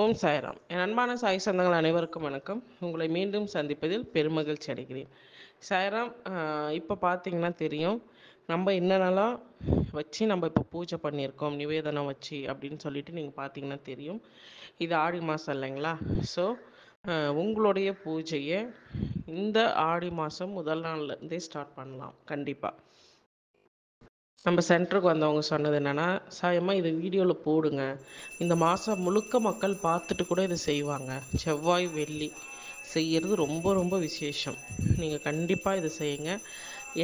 ஓம் சாய்ராம். என் அன்பான சாய் சொந்தங்கள் அனைவருக்கும் வணக்கம். உங்களை மீண்டும் சந்திப்பதில் பெருமகிழ்ச்சி அடைகிறேன். சாய்ராம். இப்போ பார்த்தீங்கன்னா தெரியும், நம்ம என்னென்னலாம் வச்சு நம்ம இப்போ பூஜை பண்ணியிருக்கோம் நிவேதனம் வச்சு அப்படின்னு சொல்லிட்டு நீங்கள் பார்த்தீங்கன்னா தெரியும். இது ஆடி மாதம் இல்லைங்களா? ஸோ உங்களுடைய பூஜையை இந்த ஆடி மாதம் முதல் நாள்லேருந்தே ஸ்டார்ட் பண்ணலாம். கண்டிப்பாக நம்ம சென்டருக்கு வந்தவங்க சொன்னது என்னென்னா, சாயம்மா இதை வீடியோவில் போடுங்க, இந்த மாதம் முழுக்க மக்கள் பார்த்துட்டு கூட இதை செய்வாங்க. செவ்வாய் வெள்ளி செய்கிறது ரொம்ப ரொம்ப விசேஷம். நீங்கள் கண்டிப்பாக இதை செய்யுங்க.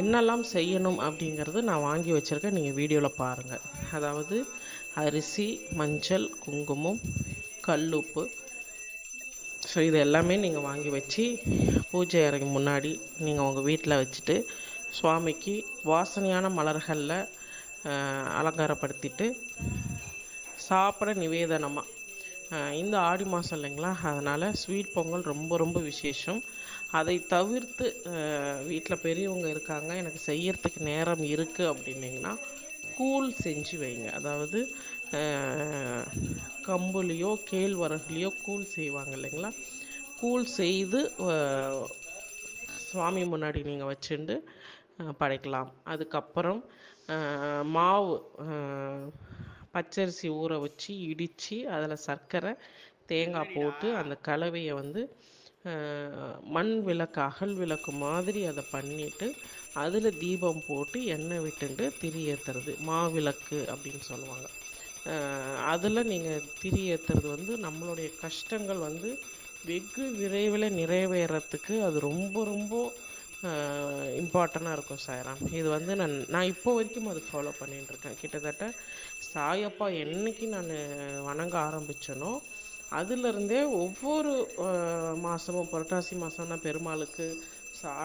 என்னெல்லாம் செய்யணும் அப்படிங்கிறது நான் வாங்கி வச்சுருக்கேன், நீங்கள் வீடியோவில் பாருங்கள். அதாவது அரிசி, மஞ்சள், குங்குமம், கல்லுப்பு. ஸோ இது எல்லாமே நீங்கள் வாங்கி வச்சு பூஜை அறைக்கு முன்னாடி நீங்கள் உங்கள் வீட்டில் வச்சுட்டு சுவாமிக்கு வாசனையான மலர்களில் அலங்காரப்படுத்திட்டு சாப்பிட நிவேதனமாக இந்த ஆடி மாதம் இல்லைங்களா, அதனால் ஸ்வீட் பொங்கல் ரொம்ப ரொம்ப விசேஷம். அதை தவிர்த்து வீட்டில் பெரியவங்க இருக்காங்க, எனக்கு செய்யறதுக்கு நேரம் இருக்குது அப்படின்னிங்கன்னா கூழ் செஞ்சு வைங்க. அதாவது கம்புலேயோ கேழ்வரகுலேயோ கூழ் செய்வாங்க இல்லைங்களா, கூழ் செய்து சுவாமி முன்னாடி நீங்கள் வச்சுட்டு படைக்கலாம். அதுக்கப்புறம் மாவு பச்சரிசி ஊற வச்சு இடித்து அதில் சர்க்கரை தேங்காய் போட்டு அந்த கலவையை மண் விளக்கு அகல் விளக்கு மாதிரி அதை பண்ணிவிட்டு அதில் தீபம் போட்டு எண்ணெய் விட்டுட்டு திரி ஏற்றுறது மாவிளக்கு அப்படின்னு சொல்லுவாங்க. அதில் நீங்கள் திரி ஏற்றுறது நம்மளுடைய கஷ்டங்கள் வெகு விரைவில் நிறைவேறத்துக்கு அது ரொம்ப ரொம்ப இம்பார்ட்டண்ட்டாக இருக்கும் சாய்ராம். இது நான் இப்போ வரைக்கும் அது ஃபாலோ பண்ணிட்டுருக்கேன். கிட்டத்தட்ட சாயப்பா என்னைக்கு நான் வணங்க ஆரம்பித்தனோ அதுலேருந்தே ஒவ்வொரு மாதமும் புரட்டாசி மாதம்னா பெருமாளுக்கு,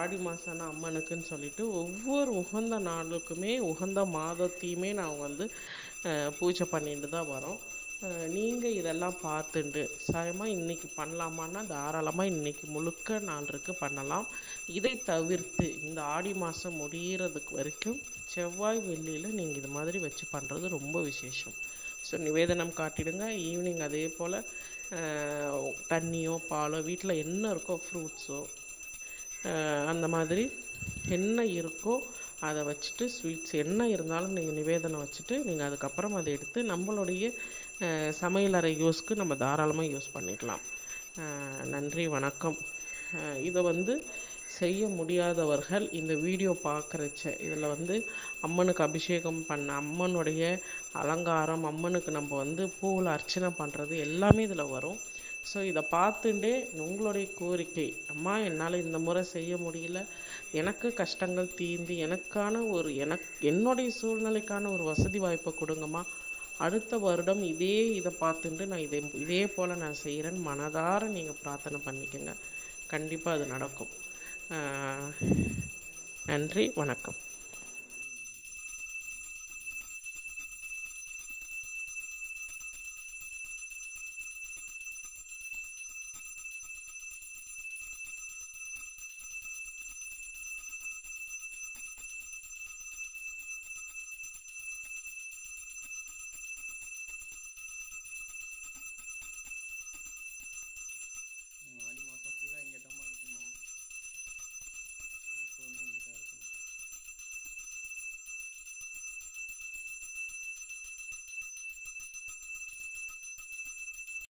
ஆடி மாதம்னா அம்மனுக்குன்னு சொல்லிட்டு ஒவ்வொரு உகந்த நாளுக்குமே உகந்த மாதத்தையுமே நான் பூஜை பண்ணிட்டு தான் வரோம். நீங்கள் இதெல்லாம் பார்த்துண்டு சாயமாக இன்றைக்கி பண்ணலாமான்னா தாராளமாக இன்றைக்கி முழுக்க நாள் பண்ணலாம். இதை தவிர்த்து இந்த ஆடி மாதம் முடிகிறதுக்கு வரைக்கும் செவ்வாய் வெள்ளியில் நீங்கள் இது மாதிரி வச்சு பண்ணுறது ரொம்ப விசேஷம். ஸோ நிவேதனம் காட்டிடுங்க. ஈவினிங் அதே போல் தண்ணியோ பாலோ வீட்டில் என்ன இருக்கோ ஃப்ரூட்ஸோ அந்த மாதிரி என்ன இருக்கோ அதை வச்சுட்டு ஸ்வீட்ஸ் என்ன இருந்தாலும் நீங்கள் நிவேதனம் வச்சுட்டு நீங்கள் அதுக்கப்புறம் அதை எடுத்து நம்மளுடைய சமையலறை யூஸ்க்கு நம்ம தாராளமாக யூஸ் பண்ணிக்கலாம். நன்றி, வணக்கம். இதை செய்ய முடியாதவர்கள் இந்த வீடியோ பார்க்குறச்ச இதில் அம்மனுக்கு அபிஷேகம் பண்ண, அம்மனுடைய அலங்காரம், அம்மனுக்கு நம்ம பூவில் அர்ச்சனை பண்ணுறது எல்லாமே இதில் வரும். ஸோ இதை பார்த்துட்டே உங்களுடைய கோரிக்கை, அம்மா என்னால் இந்த முறை செய்ய முடியல, எனக்கு கஷ்டங்கள் தீர்ந்து எனக்கான என்னுடைய சூழ்நிலைக்கான ஒரு வசதி வாய்ப்பை கொடுங்கம்மா, அடுத்த வருடம் இதை பார்த்துட்டு நான் இதே போல் நான் செய்கிறேன்னு மனதார நீங்கள் பிரார்த்தனை பண்ணிக்கோங்க. கண்டிப்பாக அது நடக்கும். நன்றி, வணக்கம்.